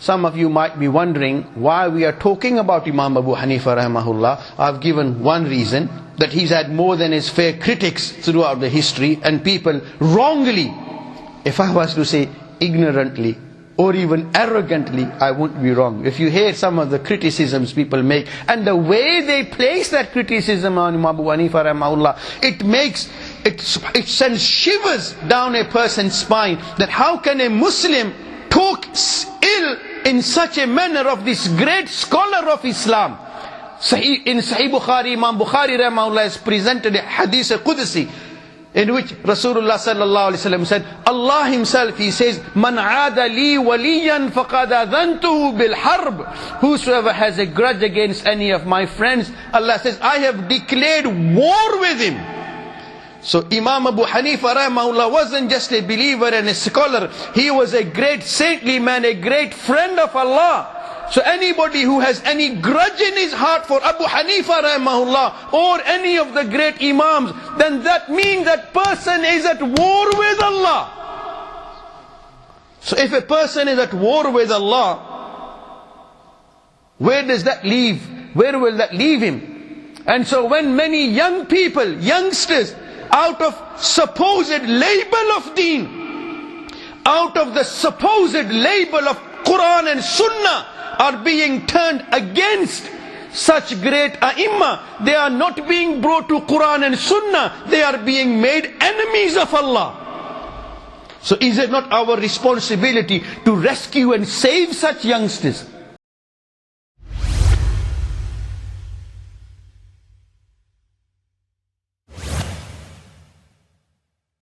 some of you might be wondering why we are talking about Imam Abu Hanifa rahimahullah. I've given one reason, that he's had more than his fair critics throughout the history, and people wrongly, if I was to say ignorantly or even arrogantly, I wouldn't be wrong. If you hear some of the criticisms people make, and the way they place that criticism on Imam Abu Hanifa rahimahullah, it sends shivers down a person's spine, that how can a Muslim talk ill in such a manner of this great scholar of Islam? In Sahih Bukhari, Imam Bukhari rahimahullah has presented a hadith Qudsi, in which Rasulullah sallallahu alaihi wasallam said, Allah himself, he says, Man aada li waliyan faqad adhantuhu bil harb. Whosoever has a grudge against any of my friends, Allah says, I have declared war with him. So Imam Abu Hanifa rahimahullah wasn't just a believer and a scholar, he was a great saintly man, a great friend of Allah. So anybody who has any grudge in his heart for Abu Hanifa rahimahullah or any of the great Imams, then that means that person is at war with Allah. So if a person is at war with Allah, where does that leave? Where will that leave him? And so when many young people, youngsters, out of supposed label of deen, out of the supposed label of Quran and Sunnah, are being turned against such great ai', they are not being brought to Quran and Sunnah, they are being made enemies of Allah. So is it not our responsibility to rescue and save such youngsters?